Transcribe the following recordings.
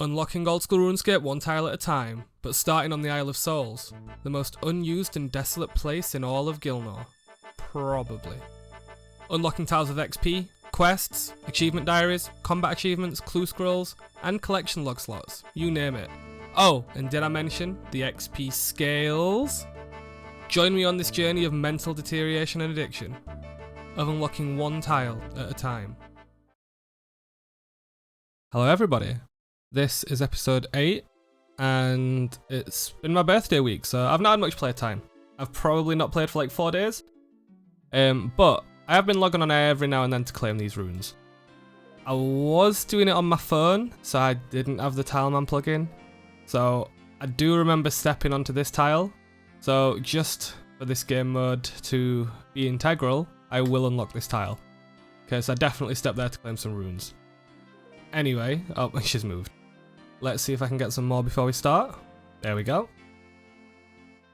Unlocking old school RuneScape one tile at a time, but starting on the Isle of Souls, the most unused and desolate place in all of Gilnor. Probably. Unlocking tiles with XP, quests, achievement diaries, combat achievements, clue scrolls, and collection log slots, you name it. Oh, and did I mention the XP scales? Join me on this journey of mental deterioration and addiction, of unlocking one tile at a time. Hello everybody. This is episode 8, and it's been my birthday week, so I've not had much playtime. I've probably not played for like 4 days, but I have been logging on every now and then to claim these runes. I was doing it on my phone, so I didn't have the Tileman plugin, so I do remember stepping onto this tile, so just for this game mode to be integral, I will unlock this tile, because I definitely stepped there to claim some runes. Anyway, oh, she's moved. Let's see if I can get some more before we start. There we go.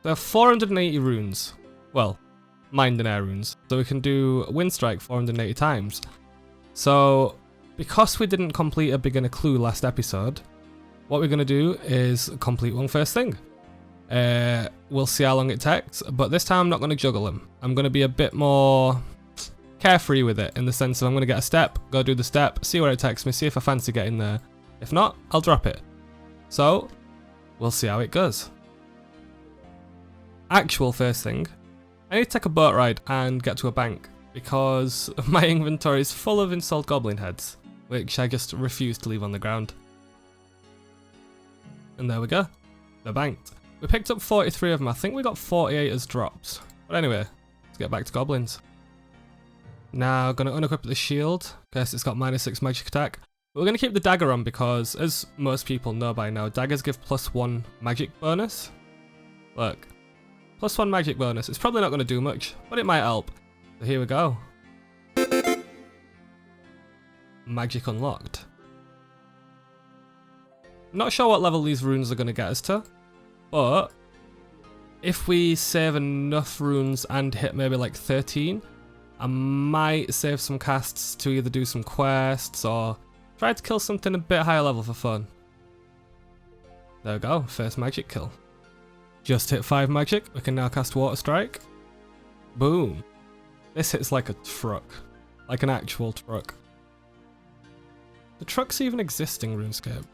There are 480 runes. Well, mind and air runes. So we can do Wind Strike 480 times. So, because we didn't complete a beginner clue last episode, what we're going to do is complete one first thing. We'll see how long it takes, but this time I'm not going to juggle them. I'm going to be a bit more carefree with it, in the sense of I'm going to get a step, go do the step, see where it takes me, see if I fancy getting there. If not, I'll drop it. So, we'll see how it goes. Actual first thing, I need to take a boat ride and get to a bank, because my inventory is full of installed goblin heads, which I just refuse to leave on the ground. And there we go, they're banked. We picked up 43 of them, I think we got 48 as drops. But anyway, let's get back to goblins. Now, gonna unequip the shield, because it's got -6 magic attack. We're going to keep the dagger on because, as most people know by now, daggers give +1 magic bonus. Look, +1 magic bonus. It's probably not going to do much, but it might help. So here we go. Magic unlocked. Not sure what level these runes are going to get us to, but if we save enough runes and hit maybe like 13, I might save some casts to either do some quests or try to kill something a bit higher level for fun. There we go, first magic kill. Just hit 5 magic, we can now cast Water Strike. Boom. This hits like a truck. Like an actual truck. The truck's even existing, RuneScape.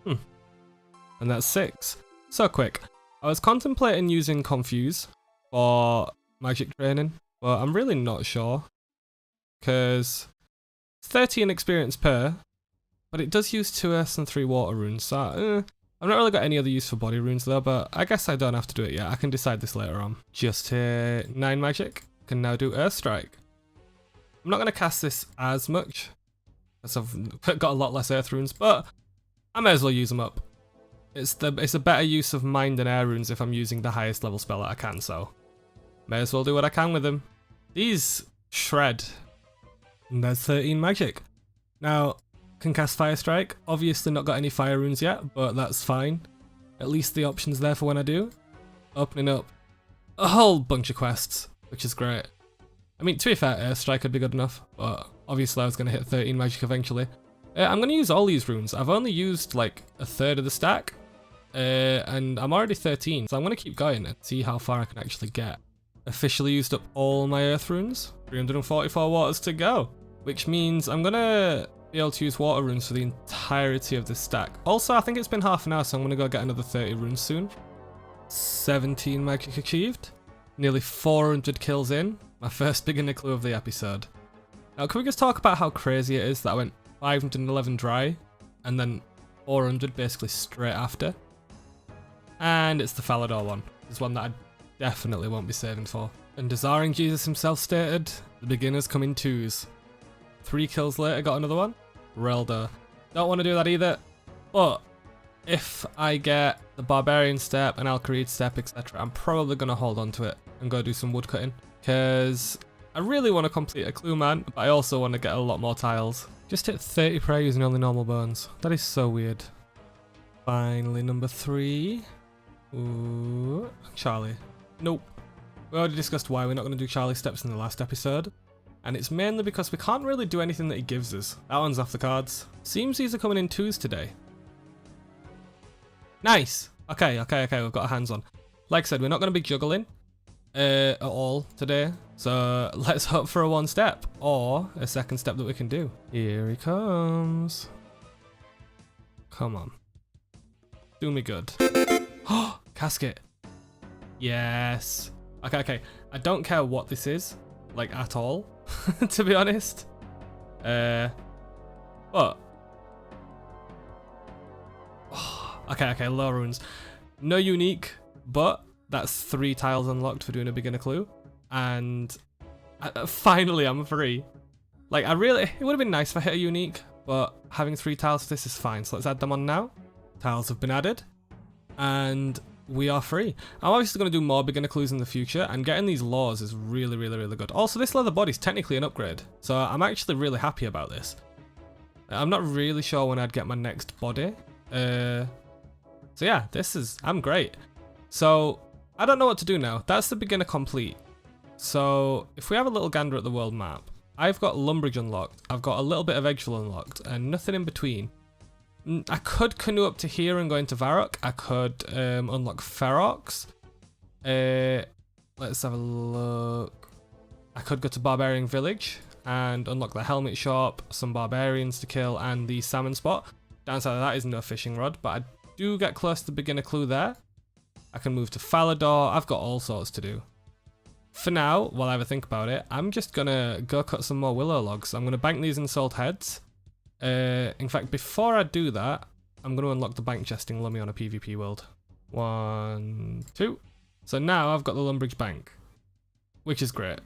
And that's 6. So quick. I was contemplating using Confuse for magic training, but I'm really not sure. Because 13 experience per, but it does use 2 earth and 3 water runes, so I've not really got any other use for body runes though, but I guess I don't have to do it yet. I can decide this later on. Just hit 9 magic, can now do Earth Strike. I'm not going to cast this as much, because I've got a lot less earth runes, but I may as well use them up. It's a better use of mind and air runes if I'm using the highest level spell that I can, so may as well do what I can with them. These shred. And there's 13 magic. Now, can cast Fire Strike. Obviously not got any fire runes yet, but that's fine. At least the option's there for when I do. Opening up a whole bunch of quests, which is great. I mean, to be fair, Earth Strike would be good enough, but obviously I was going to hit 13 magic eventually. I'm going to use all these runes. I've only used like a third of the stack, and I'm already 13, so I'm going to keep going and see how far I can actually get. Officially used up all my earth runes. 344 waters to go. Which means I'm going to be able to use water runes for the entirety of this stack. Also, I think it's been half an hour, so I'm going to go get another 30 runes soon. 17 magic achieved. Nearly 400 kills in. My first beginner clue of the episode. Now, can we just talk about how crazy it is that I went 511 dry, and then 400 basically straight after? And it's the Falador one. It's one that I definitely won't be saving for. And as Desiring Jesus himself stated, the beginners come in twos. 3 kills later, got another one. Relda. Don't want to do that either, but if I get the Barbarian step, an Alcarid step, etc., I'm probably going to hold on to it and go do some woodcutting, because I really want to complete a clue, man, but I also want to get a lot more tiles. Just hit 30 prey using only normal bones. That is so weird. Finally, number 3. Ooh, Charlie. Nope. We already discussed why we're not going to do Charlie steps in the last episode. and it's mainly because we can't really do anything that he gives us. That one's off the cards. Seems these are coming in 2s today. Nice. Okay, we've got our hands on. Like I said, we're not going to be juggling at all today, so let's hope for a 1 step or a 2nd step that we can do. Here he comes. Come on. Do me good. Oh, casket. Yes. Okay. I don't care what this is, like at all, to be honest. But okay, low runes. No unique, but that's 3 tiles unlocked for doing a beginner clue, and finally I'm free. Like, it would have been nice if I hit a unique, but having 3 tiles for this is fine. So let's add them on now. Tiles have been added, and we are free. I'm obviously going to do more beginner clues in the future, and getting these laws is really good. Also, this leather body is technically an upgrade, so I'm actually really happy about this. I'm not really sure when I'd get my next body. So yeah, I'm great. So I don't know what to do now. That's the beginner complete. So if we have a little gander at the world map, I've got Lumbridge unlocked, I've got a little bit of Edgeville unlocked, and nothing in between. I could canoe up to here and go into Varrock. I could unlock Ferox. Let's have a look. I could go to Barbarian Village and unlock the helmet shop, some barbarians to kill, and the salmon spot. Downside of that is no fishing rod, but I do get close to the beginner clue there. I can move to Falador. I've got all sorts to do. For now, while I ever think about it, I'm just gonna go cut some more willow logs. I'm gonna bank these in salt heads. In fact, before I do that, I'm gonna unlock the bank chesting Lummy on a PvP world. 1, 2. So now I've got the Lumbridge bank, which is great.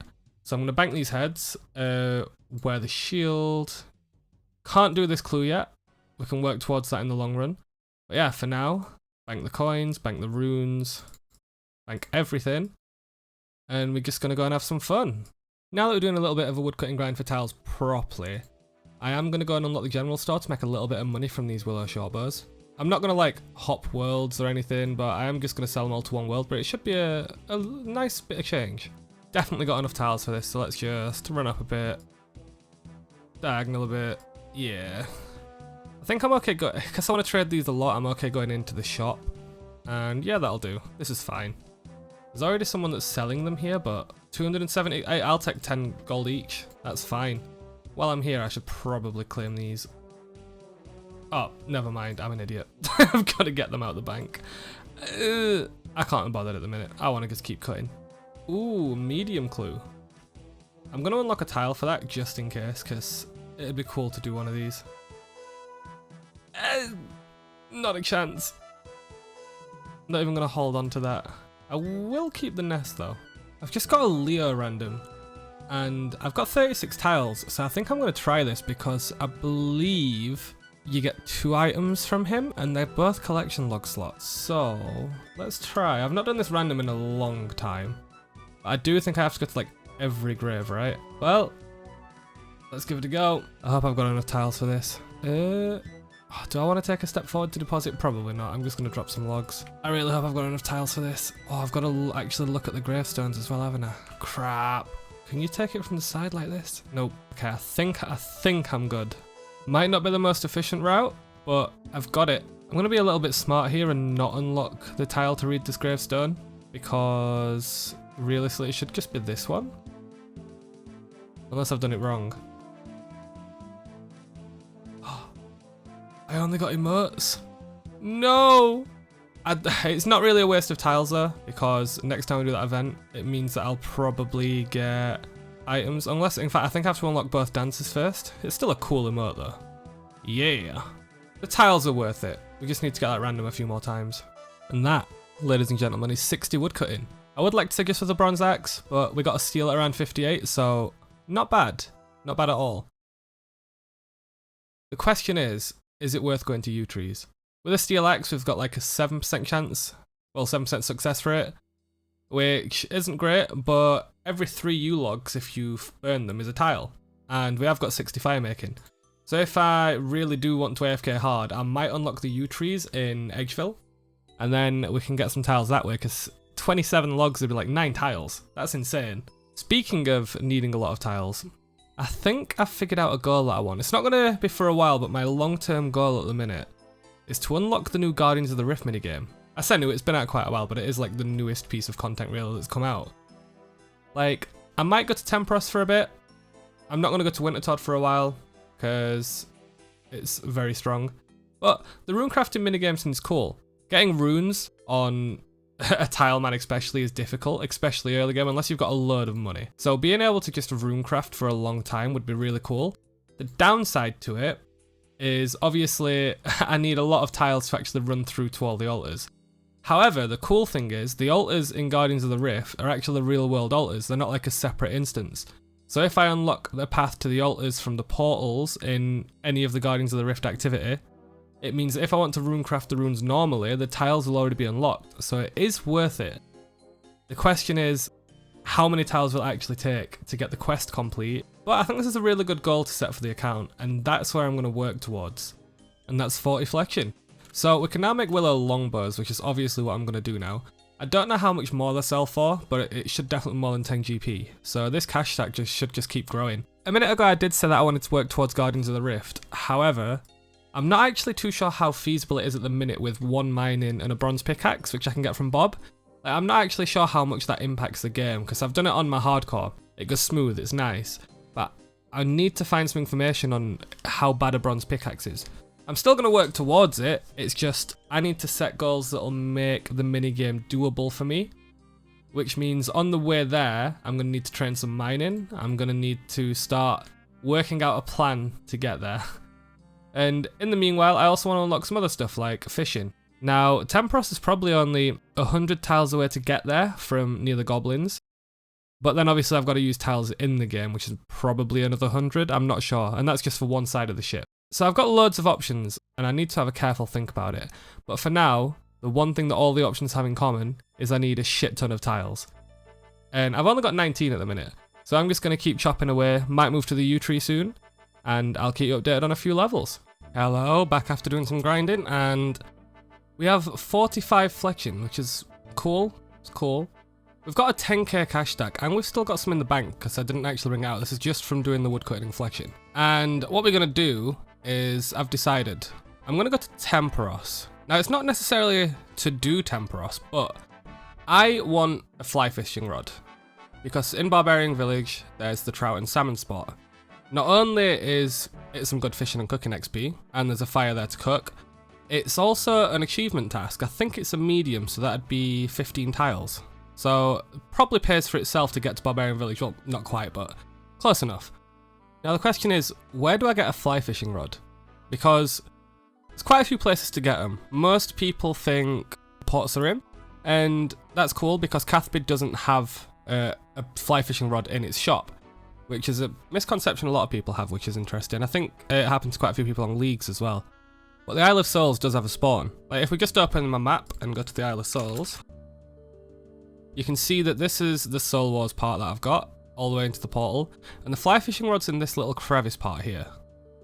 So I'm gonna bank these heads, wear the shield. Can't do this clue yet. We can work towards that in the long run. But yeah, for now, bank the coins, bank the runes, bank everything. And we're just going to go and have some fun. Now that we're doing a little bit of a woodcutting grind for tiles properly, I am going to go and unlock the general store to make a little bit of money from these willow shortbows. I'm not going to like hop worlds or anything, but I am just going to sell them all to one world, but it should be a nice bit of change. Definitely got enough tiles for this, so let's just run up a bit. Diagonal a bit. Yeah. I think I'm okay, because I want to trade these a lot, I'm okay going into the shop. And yeah, that'll do. This is fine. There's already someone that's selling them here, but 270, I'll take 10 gold each. That's fine. While I'm here, I should probably claim these. Oh, never mind. I'm an idiot. I've got to get them out of the bank. I can't be bothered at the minute. I want to just keep cutting. Ooh, medium clue. I'm going to unlock a tile for that just in case, because it'd be cool to do one of these. Not a chance. Not even going to hold on to that. I will keep the nest though. I've just got a Leo random, and I've got 36 tiles, so I think I'm going to try this because I believe you get 2 items from him, and they're both collection log slots. So let's try. I've not done this random in a long time, but I do think I have to go to like every grave, right? Well, let's give it a go. I hope I've got enough tiles for this. Do I want to take a step forward to deposit? Probably not. I'm just going to drop some logs. I really hope I've got enough tiles for this. Oh, I've got to actually look at the gravestones as well, haven't I? Crap. Can you take it from the side like this? Nope. Okay, I think I'm good. Might not be the most efficient route, but I've got it. I'm going to be a little bit smart here and not unlock the tile to read this gravestone, because realistically it should just be this one. Unless I've done it wrong. I only got emotes. No! It's not really a waste of tiles though, because next time we do that event, it means that I'll probably get items. Unless, in fact, I think I have to unlock both dances first. It's still a cool emote though. Yeah. The tiles are worth it. We just need to get that random a few more times. And that, ladies and gentlemen, is 60 woodcutting. I would like to say just for the bronze axe, but we got a steel at around 58, so not bad. Not bad at all. The question is it worth going to yew trees? With a steel axe, we've got like a 7% chance, well, 7% success rate, which isn't great, but every 3 yew logs, if you burn them, is a tile. And we have got 60 firemaking. So if I really do want to AFK hard, I might unlock the yew trees in Edgeville, and then we can get some tiles that way, because 27 logs would be like 9 tiles. That's insane. Speaking of needing a lot of tiles, I think I've figured out a goal that I want. It's not going to be for a while, but my long-term goal at the minute is to unlock the new Guardians of the Rift minigame. I say new, it's been out quite a while, but it is like the newest piece of content really that's come out. Like, I might go to Temperos for a bit. I'm not going to go to Wintertodt for a while, because it's very strong. But the rune crafting minigame seems cool. Getting runes on a Tileman especially is difficult, especially early game, unless you've got a load of money. So being able to just rune craft for a long time would be really cool. The downside to it is obviously I need a lot of tiles to actually run through to all the altars. However, the cool thing is the altars in Guardians of the Rift are actually real world altars. They're not like a separate instance. So if I unlock the path to the altars from the portals in any of the Guardians of the Rift activity, it means that if I want to runecraft the runes normally, the tiles will already be unlocked, so it is worth it. The question is, how many tiles will it actually take to get the quest complete? But I think this is a really good goal to set for the account, and that's where I'm going to work towards. And that's 40 flexion. So we can now make willow longbows, which is obviously what I'm going to do now. I don't know how much more they sell for, but it should definitely more than 10 GP, so this cash stack should just keep growing. A minute ago I did say that I wanted to work towards Guardians of the Rift, however, I'm not actually too sure how feasible it is at the minute with 1 mining and a bronze pickaxe, which I can get from Bob. Like, I'm not actually sure how much that impacts the game, because I've done it on my hardcore. It goes smooth, it's nice, but I need to find some information on how bad a bronze pickaxe is. I'm still going to work towards it, it's just I need to set goals that'll make the minigame doable for me. Which means on the way there, I'm going to need to train some mining, I'm going to need to start working out a plan to get there. And in the meanwhile, I also want to unlock some other stuff like fishing. Now, Temperos is probably only 100 tiles away to get there from near the goblins. But then obviously I've got to use tiles in the game, which is probably another 100, I'm not sure. And that's just for one side of the ship. So I've got loads of options, and I need to have a careful think about it. But for now, the one thing that all the options have in common is I need a shit ton of tiles. And I've only got 19 at the minute. So I'm just going to keep chopping away, might move to the U tree soon, and I'll keep you updated on a few levels. Hello, back after doing some grinding, and we have 45 flexion, which is cool. It's cool. We've got a 10k cash stack, and we've still got some in the bank because I didn't actually bring it out. This is just from doing the woodcutting flexion. And what we're gonna do is, I've decided, I'm gonna go to Temperos. Now, it's not necessarily to do Temperos, but I want a fly fishing rod because in Barbarian Village there's the trout and salmon spot. Not only is it some good fishing and cooking XP, and there's a fire there to cook, it's also an achievement task. I think it's a medium, so that'd be 15 tiles. So, probably pays for itself to get to Barbarian Village. Well, not quite, but close enough. Now the question is, where do I get a fly fishing rod? Because there's quite a few places to get them. Most people think Port Sarim, and that's cool because Cathbid doesn't have a fly fishing rod in its shop, which is a misconception a lot of people have, which is interesting. I think it happens to quite a few people on Leagues as well. But the Isle of Souls does have a spawn. Like, if we just open my map and go to the Isle of Souls, you can see that this is the Soul Wars part that I've got, all the way into the portal, and the fly fishing rod's in this little crevice part here.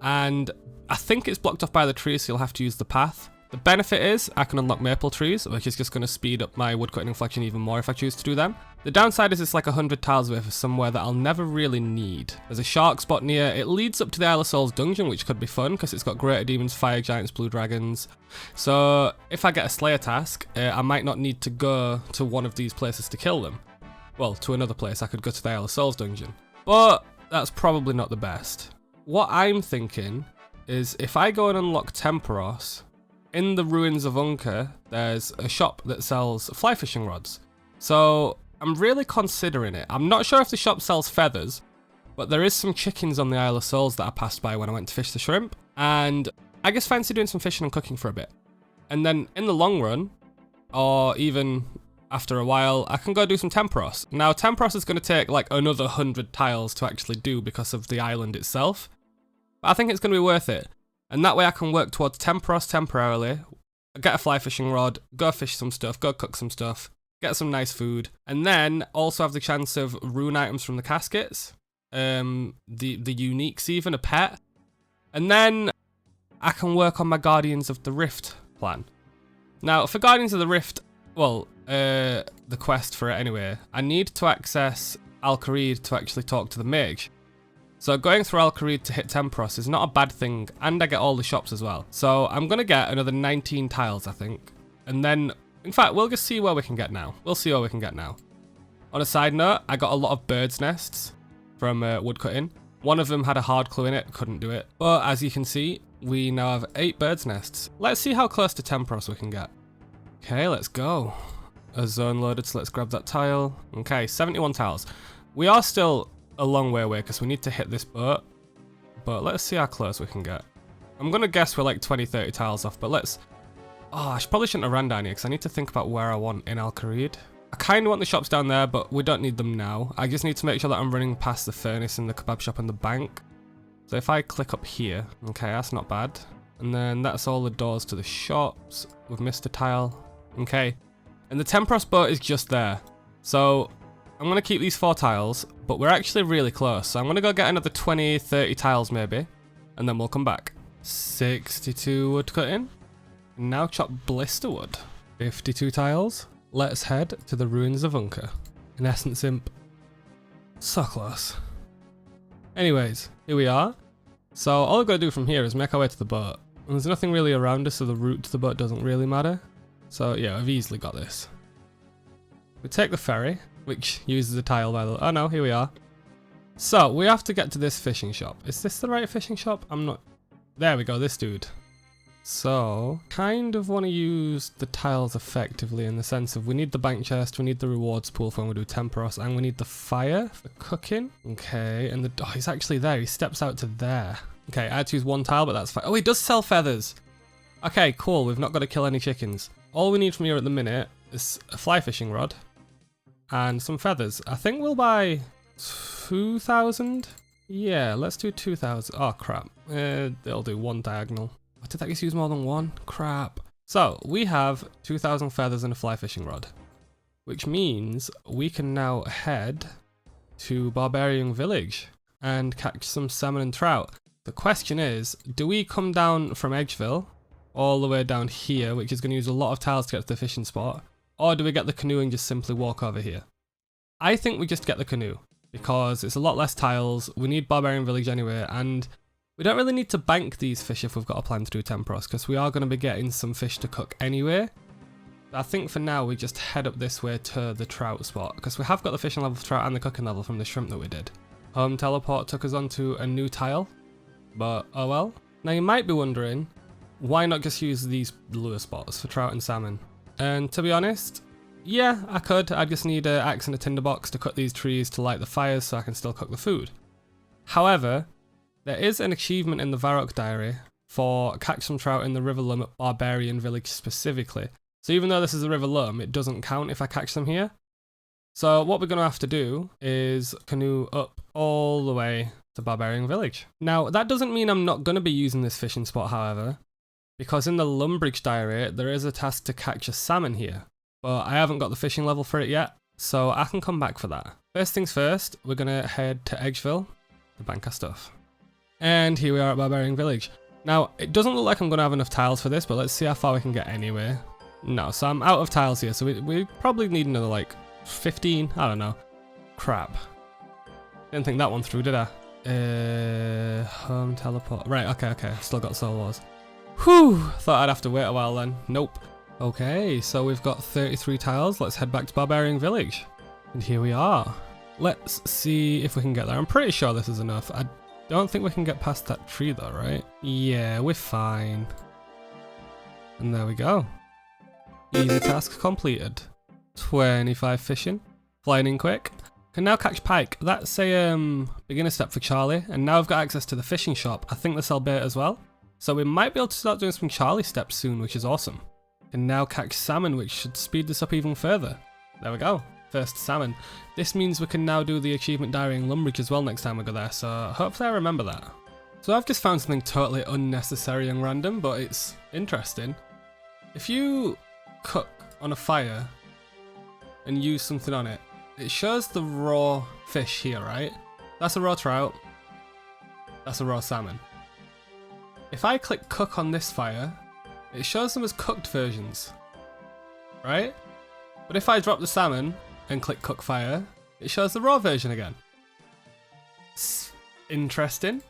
And I think it's blocked off by the trees, so you'll have to use the path. The benefit is I can unlock maple trees, which is just going to speed up my woodcutting and flexion even more if I choose to do them. The downside is it's like 100 tiles away for somewhere that I'll never really need. There's a shark spot near, it leads up to the Isle of Souls dungeon, which could be fun because it's got greater demons, fire giants, blue dragons. So if I get a slayer task, I might not need to go to one of these places to kill them. Well, to another place, I could go to the Isle of Souls dungeon. But that's probably not the best. What I'm thinking is if I go and unlock Temperos, in the ruins of Unker, there's a shop that sells fly fishing rods. So I'm really considering it. I'm not sure if the shop sells feathers, but there is some chickens on the Isle of Souls that I passed by when I went to fish the shrimp. And I just fancy doing some fishing and cooking for a bit. And then in the long run, or even after a while, I can go do some Temperos. Now Temperos is going to take like another 100 tiles to actually do because of the island itself. But I think it's going to be worth it. And that way I can work towards Temperos temporarily, get a fly fishing rod, go fish some stuff, go cook some stuff, get some nice food, and then also have the chance of rune items from the caskets, the uniques even, a pet. And then I can work on my Guardians of the Rift plan. Now for Guardians of the Rift, well, the quest for it anyway, I need to access Al-Kharid to actually talk to the mage. So going through Al-Kharid to hit Tempros is not a bad thing, and I get all the shops as well. So I'm going to get another 19 tiles, I think. And then, in fact, we'll just see where we can get now. We'll see what we can get now. On a side note, I got a lot of birds' nests from woodcutting. One of them had a hard clue in it, couldn't do it. But as you can see, we now have 8 birds' nests. Let's see how close to Tempros we can get. Okay, let's go. A zone loaded, so let's grab that tile. Okay, 71 tiles. We are still a long way away because we need to hit this boat. But let's see how close we can get. I'm going to guess we're like 20, 30 tiles off, but let's... Oh, I probably shouldn't have ran down here because I need to think about where I want in Al-Kharid. I kind of want the shops down there, but we don't need them now. I just need to make sure that I'm running past the furnace and the kebab shop and the bank. So if I click up here, okay, that's not bad. And then that's all the doors to the shops. We've missed a tile. Okay. And the Tempros boat is just there. So I'm going to keep these 4 tiles, but we're actually really close. So I'm going to go get another 20, 30 tiles maybe, and then we'll come back. 62 wood cutting. Now chop blister wood. 52 tiles. Let's head to the ruins of Unka. In essence, imp. So close. Anyways, here we are. So all we've got to do from here is make our way to the boat. And there's nothing really around us, so the route to the boat doesn't really matter. So yeah, I've easily got this. We take the ferry, which uses a tile by the way. Oh no, here we are. So we have to get to this fishing shop. Is this the right fishing shop? I'm not... There we go, this dude. So, kind of want to use the tiles effectively in the sense of we need the bank chest, we need the rewards pool for when we do Tempros, and we need the fire for cooking. Okay, and the... Oh, he's actually there. He steps out to there. Okay, I had to use 1 tile, but that's fine. Oh, he does sell feathers. Okay, cool. We've not got to kill any chickens. All we need from here at the minute is a fly fishing rod and some feathers. I think we'll buy 2,000. Yeah, let's do 2,000. Oh, crap. It'll do 1 diagonal. What, did that just use more than 1? Crap. So, we have 2,000 feathers and a fly fishing rod, which means we can now head to Barbarian Village and catch some salmon and trout. The question is, do we come down from Edgeville all the way down here, which is going to use a lot of tiles to get to the fishing spot, or do we get the canoe and just simply walk over here? I think we just get the canoe, because it's a lot less tiles, we need Barbarian Village anyway, and we don't really need to bank these fish if we've got a plan to do Tempros, because we are going to be getting some fish to cook anyway. I think for now we just head up this way to the trout spot, because we have got the fishing level for trout and the cooking level from the shrimp that we did. Home teleport took us onto a new tile, but oh well. Now you might be wondering, why not just use these lure spots for trout and salmon? And to be honest, yeah, I could. I just need an axe and a tinderbox to cut these trees to light the fires so I can still cook the food. However, there is an achievement in the Varrock diary for catch some trout in the River Lum at Barbarian Village specifically. So even though this is a River Lum, it doesn't count if I catch them here. So what we're going to have to do is canoe up all the way to Barbarian Village. Now, that doesn't mean I'm not going to be using this fishing spot, however, because in the Lumbridge diary, there is a task to catch a salmon here, but I haven't got the fishing level for it yet, so I can come back for that. First things first, we're going to head to Edgeville to bank our stuff. And here we are at Barbarian Village. Now, it doesn't look like I'm going to have enough tiles for this, but let's see how far we can get anyway. No, so I'm out of tiles here, so we probably need another, like, 15? I don't know. Crap. Didn't think that one through, did I? Home teleport. Right, okay. Still got Soul Wars. Whew! Thought I'd have to wait a while then. Nope. Okay, so we've got 33 tiles. Let's head back to Barbarian Village. And here we are. Let's see if we can get there. I'm pretty sure this is enough. I don't think we can get past that tree though, right? Yeah, we're fine. And there we go. Easy task completed. 25 fishing. Flying in quick. Can now catch pike. That's a beginner step for Charlie. And now I've got access to the fishing shop. I think they sell bait as well. So we might be able to start doing some Charlie steps soon, which is awesome. Can now catch salmon, which should speed this up even further. There we go. First salmon. This means we can now do the achievement diary in Lumbridge as well next time we go there. So hopefully I remember that. So I've just found something totally unnecessary and random, but it's interesting. If you cook on a fire and use something on it, it shows the raw fish here, right? That's a raw trout. That's a raw salmon. If I click cook on this fire, it shows them as cooked versions, right? But if I drop the salmon and click cook fire, it shows the raw version again. It's Interesting.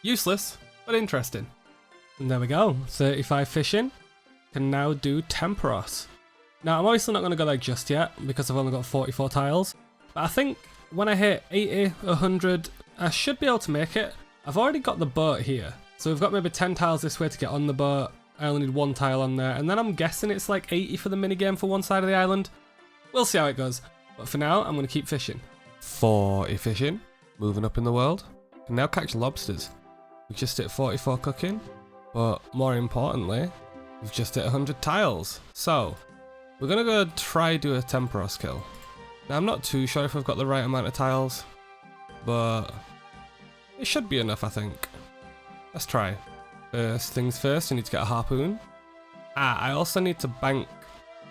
Useless, but interesting. And there we go, 35 fishing. Can now do Temperos. Now I'm obviously not going to go there just yet because I've only got 44 tiles. But I think when I hit 80, 100, I should be able to make it. I've already got the boat here. So we've got maybe 10 tiles this way to get on the boat. I only need 1 tile on there. And then I'm guessing it's like 80 for the minigame for one side of the island. We'll see how it goes. But for now, I'm going to keep fishing. 40 fishing. Moving up in the world. Can now catch lobsters. We've just hit 44 cooking. But more importantly, we've just hit 100 tiles. So we're going to go try do a Temperos kill. Now I'm not too sure if I've got the right amount of tiles. But it should be enough, I think. Let's try. First things first, I need to get a harpoon. I also need to bank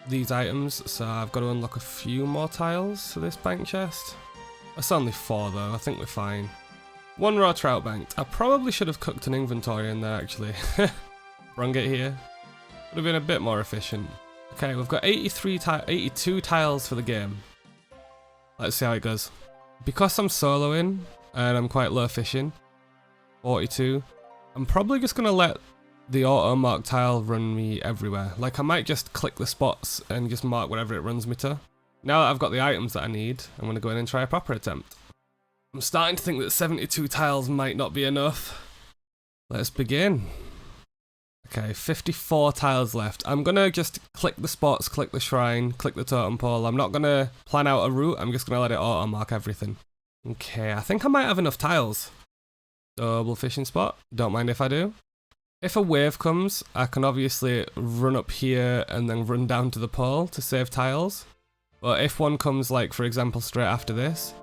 these items, so I've got to unlock a few more tiles for this bank chest. It's only 4 though, I think we're fine. 1 raw trout banked. I probably should have cooked an inventory in there actually. Brung it here. Would have been a bit more efficient. Okay, we've got 82 tiles for the game. Let's see how it goes. Because I'm soloing and I'm quite low fishing, 42, I'm probably just going to let the auto mark tile run me everywhere. Like I might just click the spots and just mark whatever it runs me to. Now that I've got the items that I need, I'm going to go in and try a proper attempt. I'm starting to think that 72 tiles might not be enough. Let's begin. Okay, 54 tiles left. I'm going to just click the spots, click the shrine, click the totem pole. I'm not going to plan out a route, I'm just going to let it auto mark everything. Okay, I think I might have enough tiles. Double fishing spot, don't mind if I do. If a wave comes, I can obviously run up here and then run down to the pole to save tiles. But if one comes, like for example straight after this,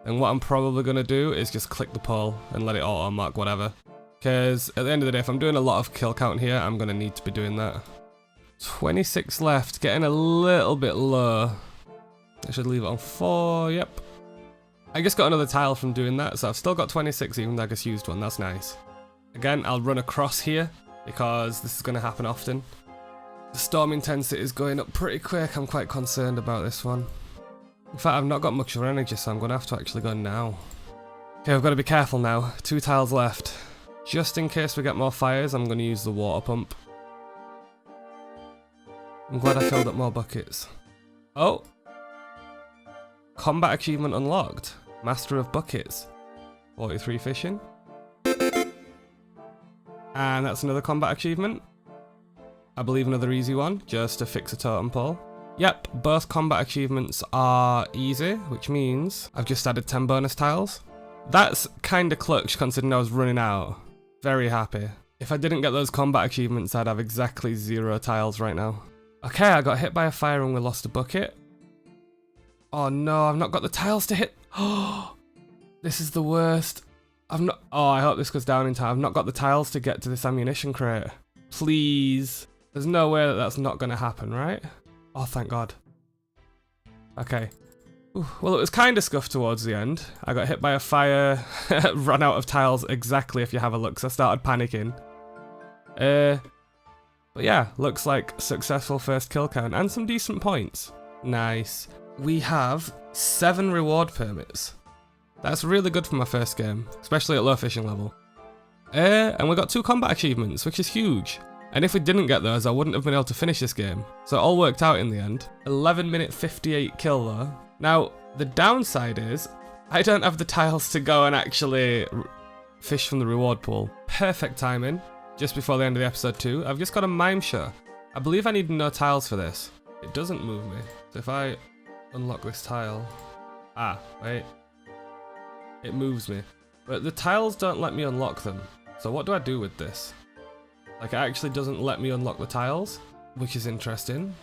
then what I'm probably going to do is just click the pole and let it auto mark whatever. Because at the end of the day, if I'm doing a lot of kill count here, I'm going to need to be doing that. 26 left, getting a little bit low. I should leave it on 4, yep. I just got another tile from doing that, so I've still got 26 even though I just used one, that's nice. Again, I'll run across here because this is going to happen often. The storm intensity is going up pretty quick, I'm quite concerned about this one. In fact, I've not got much of energy, so I'm going to have to actually go now. Okay, I've got to be careful now, 2 tiles left. Just in case we get more fires, I'm going to use the water pump. I'm glad I filled up more buckets. Oh! Combat achievement unlocked. Master of buckets. 43 fishing. And that's another combat achievement. I believe another easy one, just to fix a totem pole. Yep, both combat achievements are easy, which means I've just added 10 bonus tiles. That's kinda clutch considering I was running out. Very happy. If I didn't get those combat achievements, I'd have exactly 0 tiles right now. Okay, I got hit by a fire and we lost a bucket. Oh no, I've not got the tiles to hit. Oh, this is the worst. Oh, I hope this goes down in time. I've not got the tiles to get to this ammunition crate. Please. There's no way that that's not going to happen, right? Oh, thank God. Okay. Ooh, well, it was kind of scuffed towards the end. I got hit by a fire, ran out of tiles exactly if you have a look, so I started panicking. But yeah, looks like successful first kill count and some decent points. Nice. We have 7 reward permits. That's really good for my first game, especially at low fishing level. And we got 2 combat achievements, which is huge. And if we didn't get those, I wouldn't have been able to finish this game. So it all worked out in the end. 11 minute 58 kill though. Now, the downside is, I don't have the tiles to go and actually fish from the reward pool. Perfect timing, just before the end of the episode 2. I've just got a mime show. I believe I need no tiles for this. It doesn't move me. So if I unlock this tile... Ah, wait. It moves me. But the tiles don't let me unlock them. So what do I do with this? Like, it actually doesn't let me unlock the tiles, which is interesting.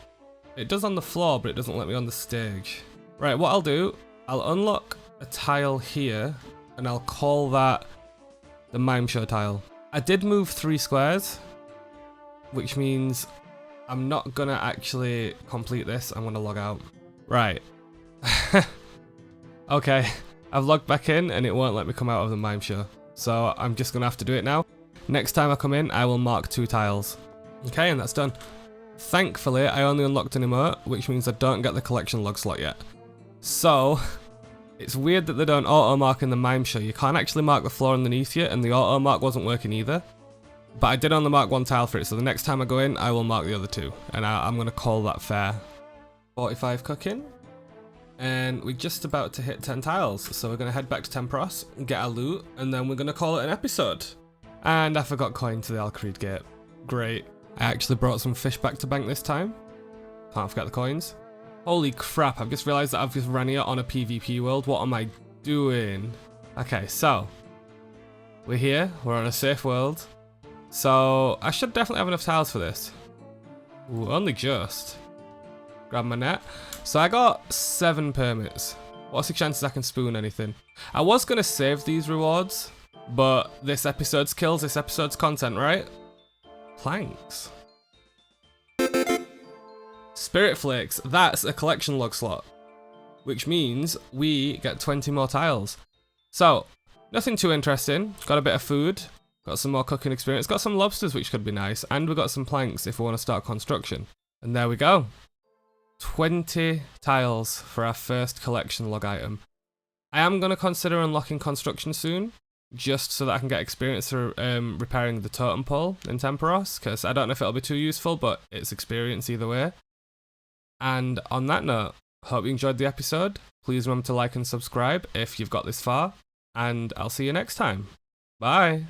It does on the floor, but it doesn't let me on the stage. Right, what I'll do, I'll unlock a tile here, and I'll call that the mime show tile. I did move 3 squares, which means I'm not gonna actually complete this. I'm gonna log out. Right. Okay, I've logged back in, and it won't let me come out of the mime show. So I'm just gonna have to do it now. Next time I come in, I will mark 2 tiles. Okay, and that's done. Thankfully, I only unlocked an emote, which means I don't get the collection log slot yet. So, It's weird that they don't auto mark in the mime show. You can't actually mark the floor underneath you, and the auto mark wasn't working either. But I did only mark one tile for it, so the next time I go in, I will mark the other two. And I'm going to call that fair. 45 cooking. And we're just about to hit 10 tiles. So we're going to head back to Tempros, get our loot, and then we're going to call it an episode. And I forgot coin to the Alcreed gate. Great. I actually brought some fish back to bank this time. Can't forget the coins. Holy crap, I've just realised that I've just ran here on a PvP world. What am I doing? Okay, so we're here. We're on a safe world. So I should definitely have enough tiles for this. Ooh, only just. Grab my net. So I got 7 permits. What's the chances I can spoon anything? I was going to save these rewards, but this episode's kills, this episode's content, right? Planks. Spirit Flakes, that's a collection log slot, which means we get 20 more tiles. So, nothing too interesting. Got a bit of food, got some more cooking experience, got some lobsters, which could be nice, and we got some planks if we want to start construction. And there we go. 20 tiles for our first collection log item. I am going to consider unlocking construction soon, just so that I can get experience for repairing the totem pole in Tempros, because I don't know if it'll be too useful, but it's experience either way. And on that note, hope you enjoyed the episode. Please remember to like and subscribe if you've got this far, and I'll see you next time. Bye!